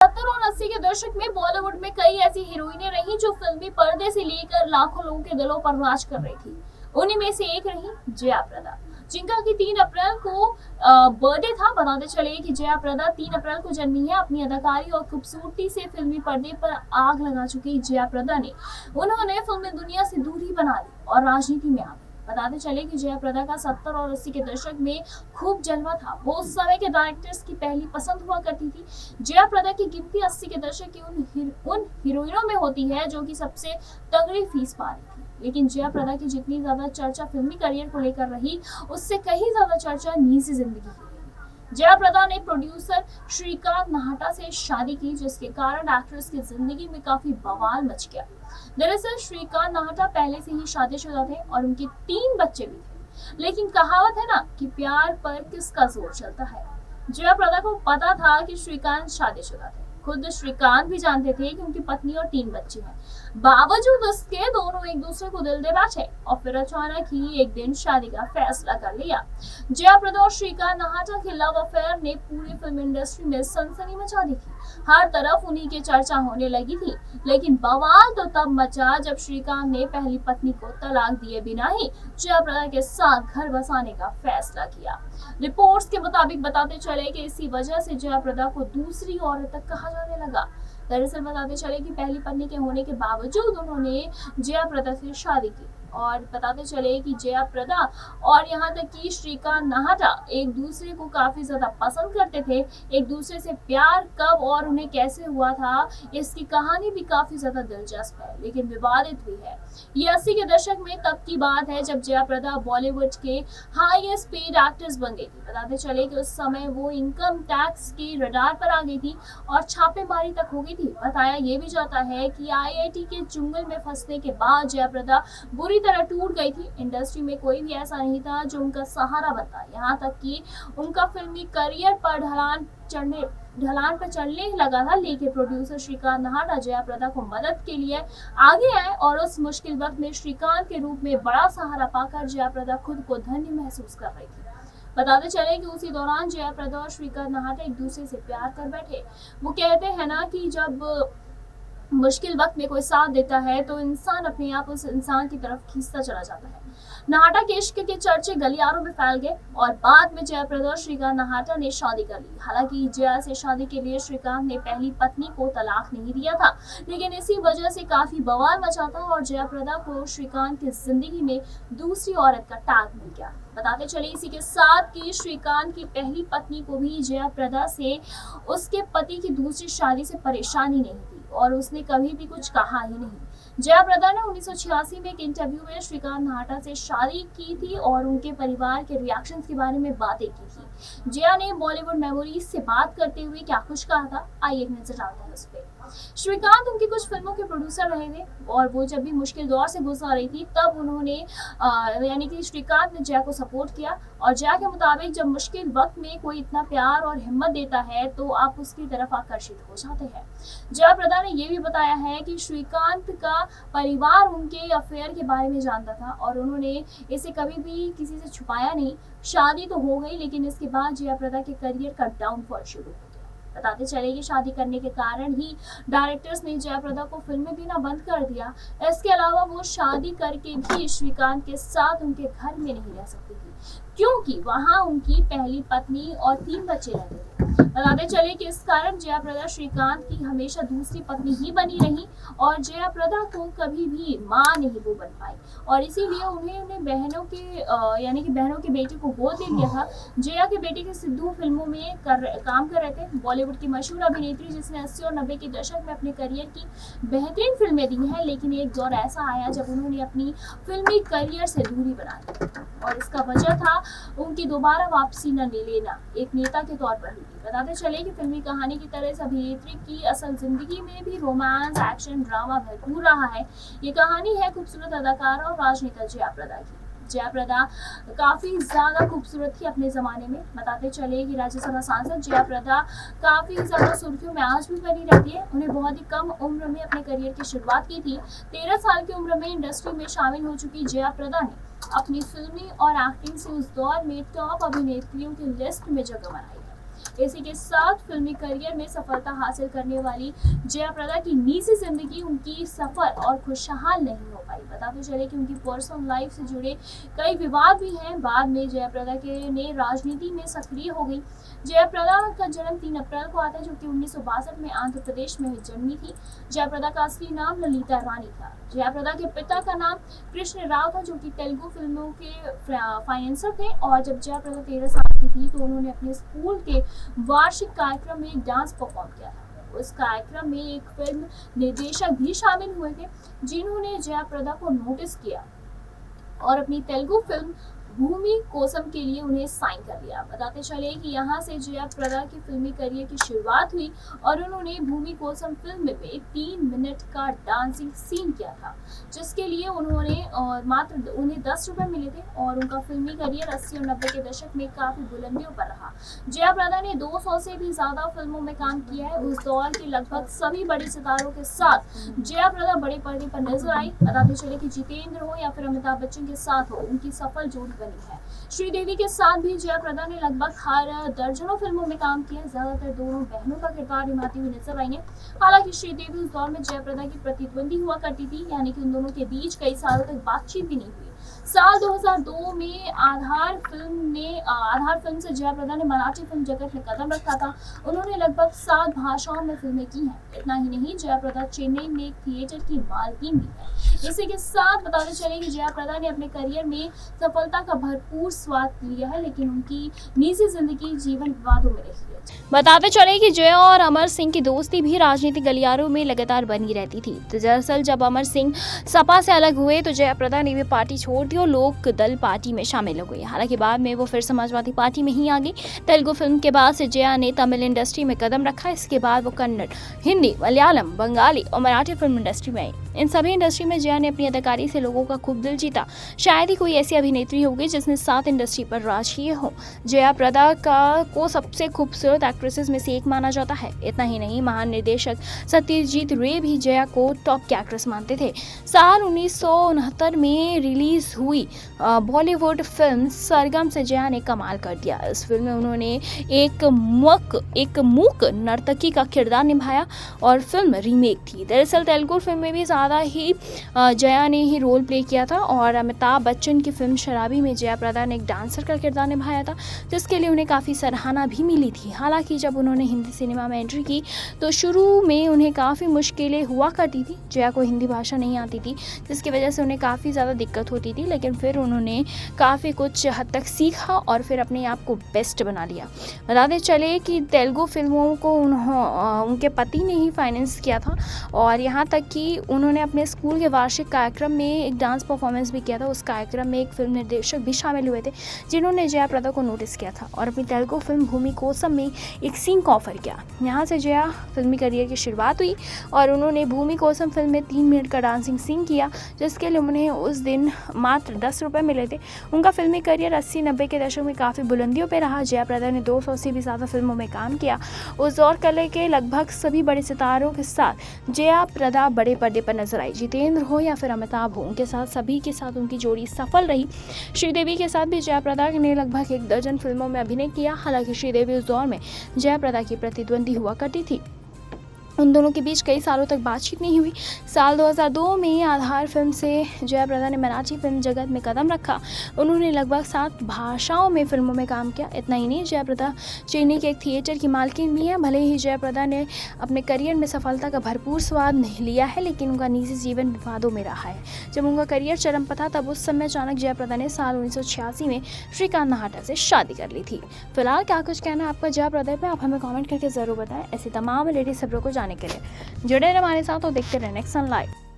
70 और 80 के दशक में बॉलीवुड में कई ऐसी हीरोइनें रही जो फिल्मी पर्दे से लेकर लाखों लोगों के दिलों पर राज कर रही थी। उन्हीं में से एक रही जया प्रदा, जिनका कि 3 अप्रैल को बर्थडे था। बताते चले कि जया प्रदा 3 अप्रैल को जन्मी है। अपनी अदाकारी और खूबसूरती से फिल्मी पर्दे पर आग लगा चुकी जया प्रदा ने उन्होंने फिल्मी दुनिया से दूरी बना ली और राजनीति में आ गई। बताते चले कि जया प्रदा का 70 और 80 के दशक में खूब जलवा था। वो उस समय के डायरेक्टर्स की पहली पसंद हुआ करती थी। जया प्रदा की गिनती 80 के दशक की उन हीरोइनों में होती है जो कि सबसे तगड़ी फीस पा रही थी। लेकिन जया प्रदा की जितनी ज्यादा चर्चा फिल्मी करियर को लेकर रही, उससे कहीं ज्यादा चर्चा निजी जिंदगी की रही। जया प्रदा ने प्रोड्यूसर श्रीकांत नाहटा से शादी की, जिसके कारण एक्ट्रेस की जिंदगी में काफी बवाल मच गया। दरअसल श्रीकांत नाहटा पहले से ही शादीशुदा थे और उनके 3 बच्चे भी थे। लेकिन कहावत है ना कि प्यार पर किसका जोर चलता है। जया प्रदा को पता था कि श्रीकांत शादीशुदा थे। खुद श्रीकांत भी जानते थे कि उनकी पत्नी और 3 बच्चे हैं। बावजूद उसके दोनों एक दूसरे को दिल दे बैठे और फिर अचानक ही एक दिन शादी का फैसला कर लिया। जया प्रदा और श्रीकांत नाहटा के लव अफेयर ने पूरी फिल्म इंडस्ट्री में सनसनी मचा दी थी। हर तरफ उन्हीं की चर्चा होने लगी थी। लेकिन बवाल तो तब मचा जब श्रीकांत ने पहली पत्नी को तलाक दिए बिना ही जया प्रदा के साथ घर बसाने का फैसला किया। रिपोर्ट्स के मुताबिक बताते चले कि इसी वजह से जया प्रदा को दूसरी औरत तक कहा जाने लगा। दरअसल बताते चले कि पहली पत्नी के होने के बावजूद उन्होंने जया प्रदा से शादी की और बताते चले कि जया प्रदा और यहाँ तक कि श्रीकांत नाहटा एक दूसरे को काफी ज्यादा पसंद करते थे। एक दूसरे से प्यार कब और उन्हें कैसे हुआ था, इसकी कहानी भी काफी ज्यादा दिलचस्प है, लेकिन विवादित भी है। ये 80 के दशक में तब की बात है जब जया प्रदा बॉलीवुड के हाईएस्ट पेड एक्ट्रेस बन गई थी। बताते चले कि उस समय वो इनकम टैक्स के रडार पर आ गई थी और छापेमारी तक हो गई थी। बताया ये भी जाता है कि आईआईटी के चुंगल में फंसने के बाद जया प्रदा बुरी तरह टूट गई थी। इंडस्ट्री में कोई भी ऐसा नहीं था जो उनका सहारा बनता। यहाँ तक कि उनका फिल्मी करियर पर ढलान पर चलने लगा था। लेकिन प्रोड्यूसर श्रीकांत नाहटा जया प्रदा को मदद के लिए आगे आए और उस मुश्किल वक्त में श्रीकांत के रूप में बड़ा सहारा पाकर जया प्रदा खुद को धन्य महसूस कर रही थी। बताते चले कि उसी दौरान जया प्रदा और श्रीकांत नाहटा एक दूसरे से प्यार कर बैठे। वो कहते हैं ना कि जब मुश्किल वक्त में कोई साथ देता है तो इंसान अपने आप उस इंसान की तरफ खींचता चला जाता है। नाहटा के इश्क के चर्चे गलियारों में फैल गए और बाद में जया प्रदा और श्रीकांत नाहटा ने शादी कर ली। हालांकि जया से शादी के लिए श्रीकांत ने पहली पत्नी को तलाक नहीं दिया था, लेकिन इसी वजह से काफी बवाल मचा था और जया प्रदा को श्रीकांत की जिंदगी में दूसरी औरत का टैग मिल गया। बताते चले इसी के साथ कि श्रीकांत की पहली पत्नी को भी जया प्रदा से उसके पति की दूसरी शादी से परेशानी नहीं थी और उसने कभी भी कुछ कहा ही नहीं। जया प्रदा ने 1986 में एक इंटरव्यू में श्रीकांत नाहटा से शादी की थी और उनके परिवार के रिएक्शंस के बारे में बातें की थी। जया ने बॉलीवुड मेमोरीज से बात करते हुए क्या कुछ कहा था, आइए एक नजर डालते हैं उस पर। श्रीकांत उनकी कुछ फिल्मों के प्रोड्यूसर रहे थे और वो जब भी मुश्किल दौर से गुजर रही थी तब उन्होंने यानी कि श्रीकांत ने जया को सपोर्ट किया और जया के मुताबिक जब मुश्किल वक्त में कोई इतना प्यार और हिम्मत देता है तो आप उसकी तरफ आकर्षित हो जाते हैं। जया प्रदा ने यह भी बताया है कि श्रीकांत का परिवार उनके अफेयर के बारे में जानता था और उन्होंने इसे कभी भी किसी से छुपाया नहीं। शादी तो हो गई, लेकिन इसके बाद जया प्रदा के करियर का डाउनफॉल शुरू हो गया। बताते चले कि शादी करने के कारण ही डायरेक्टर्स ने जया प्रदा को फिल्में देना बंद कर दिया। इसके अलावा वो शादी करके भी श्रीकांत के साथ उनके घर में नहीं रह सकती थी, क्योंकि वहां उनकी पहली पत्नी और 3 बच्चे रहते थे। बताते चले कि इस कारण जया प्रदा श्रीकांत की हमेशा दूसरी पत्नी ही बनी रही और जया प्रदा को कभी भी मां नहीं वो बन पाई और इसीलिए उन्हें बहनों के यानी कि बहनों के बेटे को गोद ले लिया था। जया के बेटे के सिद्धू फिल्मों में काम कर रहे थे। बॉलीवुड की मशहूर अभिनेत्री जिसने 80 और 90 के दशक में अपने करियर की बेहतरीन फिल्में दी हैं, लेकिन एक दौर ऐसा आया जब उन्होंने अपनी फिल्मी करियर से दूरी बना ली और इसका वजह था उनकी दोबारा वापसी न लेना एक नेता के तौर पर हुई। बताते चले कि फिल्मी कहानी की तरह इस अभिनेत्री की असल जिंदगी में भी रोमांस, एक्शन, ड्रामा भरपूर रहा है। ये कहानी है खूबसूरत अदाकारा और राजनेता जया प्रदा की। जया प्रदा काफी ज्यादा खूबसूरत थी अपने जमाने में। बताते चले कि राज्यसभा सांसद जया प्रदा काफी ज्यादा सुर्खियों में आज भी बनी रहती है। उन्हें बहुत ही कम उम्र में अपने करियर की शुरुआत की थी। 13 साल की उम्र में इंडस्ट्री में शामिल हो चुकी जया प्रदा ने अपनी फिल्मी और एक्टिंग से उस दौर में टॉप अभिनेत्रियों की लिस्ट में जगह बनाई है। इसी के साथ फिल्मी करियर में सफलता हासिल करने वाली जया प्रदा की निजी जिंदगी उनकी सफल और खुशहाल नहीं हो पाई। बताते चले कि उनकी पर्सनल लाइफ से जुड़े कई विवाद भी हैं। बाद में जया प्रदा ने राजनीति में सक्रिय हो गई। जया प्रदा का जन्म 3 अप्रैल को आता है, जो कि 1962 में आंध्र प्रदेश में जन्मी थी। जया प्रदा का असली नाम ललिता रानी था। जया प्रदा के पिता का नाम कृष्ण राव था, जो कि तेलुगु फिल्मों के फाइनेंसर थे। और जब जया प्रदा 13 साल की थी तो उन्होंने अपने स्कूल के वार्षिक कार्यक्रम में एक डांस परफॉर्म किया था। उस कार्यक्रम में एक फिल्म निर्देशक भी शामिल हुए थे, जिन्होंने जया प्रदा को नोटिस किया और अपनी तेलुगु फिल्म भूमि कोसम के लिए उन्हें साइन कर लिया। बताते चले कि यहाँ से जया प्रदा की फिल्मी करियर की शुरुआत हुई और उन्होंने भूमि कोसम फिल्म में 3 मिनट का डांसिंग सीन किया था, जिसके लिए मात्र उन्हें 10 रुपए मिले थे। और उनका फिल्मी करियर 80 और 90 के दशक में काफी बुलंदियों पर रहा। जया प्रदा ने 200 से भी ज्यादा फिल्मों में काम किया है। उस दौर के लगभग सभी बड़े सितारों के साथ जया प्रदा बड़े पर्दे पर नजर आई। बताते चले कि जितेंद्र हो या फिर अमिताभ बच्चन के साथ हो, उनकी सफल जोड़ी बनी है। श्रीदेवी के साथ भी जया प्रदा ने लगभग हर दर्जनों फिल्मों में काम किया। ज्यादातर दोनों बहनों का किरदार निभाती हुई नजर आई है। हालांकि श्रीदेवी उस दौर में जया प्रदा की प्रतिद्वंदी हुआ करती थी, यानी कि उन दोनों के बीच कई सालों तक बातचीत भी नहीं हुई। साल 2002 में आधार फिल्म से जया प्रदा ने मराठी फिल्म जगत में कदम रखा था। उन्होंने लगभग 7 भाषाओं में फिल्में की हैं। इतना ही नहीं, जया प्रदा चेन्नई में एक थिएटर की मालकिन भी है। इसी के साथ बताते चले कि जया प्रदा ने अपने करियर में सफलता का भरपूर स्वाद लिया है, लेकिन उनकी निजी जिंदगी जीवन विवादों में रही है। बताते चले कि जया और अमर सिंह की दोस्ती भी राजनीतिक गलियारों में लगातार बनी रहती थी। तो दरअसल जब अमर सिंह सपा से अलग हुए तो जया प्रदा ने भी पार्टी छोड़ दी और लोक दल पार्टी में शामिल हो गई। हालांकि बाद में वो फिर समाजवादी पार्टी में ही आ गई। तेलुगु फिल्म के बाद से जया ने तमिल इंडस्ट्री में कदम रखा। इसके बाद वो कन्नड़, हिंदी, मलयालम, बंगाली और मराठी फिल्म इंडस्ट्री में आई। इन सभी इंडस्ट्री में जया ने अपनी अदाकारी से लोगों का खूब दिल जीता। शायद ही कोई ऐसी अभिनेत्री होगी जिसने 7 इंडस्ट्री पर राज किए हो। जया प्रदा को सबसे खूबसूरत एक्ट्रेसेस में से एक माना जाता है। इतना ही नहीं, महान निर्देशक सत्यजीत रे भी जया को टॉप की एक्ट्रेस मानते थे। साल 1969 में रिलीज हुई बॉलीवुड फिल्म सरगम से जया ने कमाल कर दिया। इस फिल्म में उन्होंने एक मूक नर्तकी का किरदार निभाया और फिल्म रीमेक थी। दरअसल तेलुगु फिल्म में भी ज़्यादा ही जया ने ही रोल प्ले किया था और अमिताभ बच्चन की फिल्म शराबी में जया प्रदा ने एक डांसर का किरदार निभाया था, जिसके लिए उन्हें काफ़ी सराहना भी मिली थी। हालांकि जब उन्होंने हिंदी सिनेमा में एंट्री की तो शुरू में उन्हें काफ़ी मुश्किलें हुआ करती थी। जया को हिंदी भाषा नहीं आती थी, जिसकी वजह से उन्हें काफ़ी ज़्यादा दिक्कत होती थी, लेकिन फिर उन्होंने काफ़ी कुछ हद तक सीखा और फिर अपने आप को बेस्ट बना लिया। बताते चले कि तेलुगु फिल्मों को उनके पति ने ही फाइनेंस किया था और यहाँ तक कि उन्होंने अपने स्कूल के वार्षिक कार्यक्रम में एक डांस परफॉर्मेंस भी किया था। उस कार्यक्रम में एक फिल्म निर्देशक भी शामिल हुए थे, जिन्होंने जया प्रदा को नोटिस किया था और अपनी तेलुगु फिल्म भूमि कोसम में एक सीन को ऑफर किया। यहाँ से जया फिल्मी करियर की शुरुआत हुई और उन्होंने भूमि कोसम फिल्म में 3 मिनट का डांसिंग सीन किया, जिसके लिए उन्हें उस दिन मात्र 10 रुपये मिले थे। उनका फिल्मी करियर 80-90 के दशक में काफ़ी बुलंदियों पर रहा। जया प्रदा ने 200 से भी ज़्यादा फिल्मों में काम किया। उस दौर कले के लगभग सभी बड़े सितारों के साथ जया प्रदा बड़े पर्दे पर नजर आई। जितेंद्र हो या फिर अमिताभ हो, उनके साथ सभी के साथ उनकी जोड़ी सफल रही। श्रीदेवी के साथ भी जया प्रदा ने लगभग 1 दर्जन फिल्मों में अभिनय किया। हालांकि श्रीदेवी उस दौर में जया प्रदा की प्रतिद्वंदी हुआ करती थी। उन दोनों के बीच कई सालों तक बातचीत नहीं हुई। साल 2002 में आधार फिल्म से जया प्रदा ने मराठी फिल्म जगत में कदम रखा। उन्होंने लगभग 7 भाषाओं में फिल्मों में काम किया। इतना ही नहीं, जया प्रदा चेन्नई के एक थिएटर की मालकिन भी है। भले ही जया प्रदा ने अपने करियर में सफलता का भरपूर स्वाद नहीं लिया है, लेकिन उनका निजी जीवन विवादों में रहा है। जब उनका करियर चरम पर था, तब उस समय अचानक जया प्रदा ने साल 1986 में श्रीकांत नाहटा से शादी कर ली थी। फिलहाल क्या कुछ कहना है आपका जया प्रदा पे, आप हमें कमेंट करके ज़रूर बताएं। ऐसी तमाम लेटेस्ट खबरों को जानने के लिए जुड़े रहे हमारे साथ और देखते रहे नेक्स्ट सन लाइव।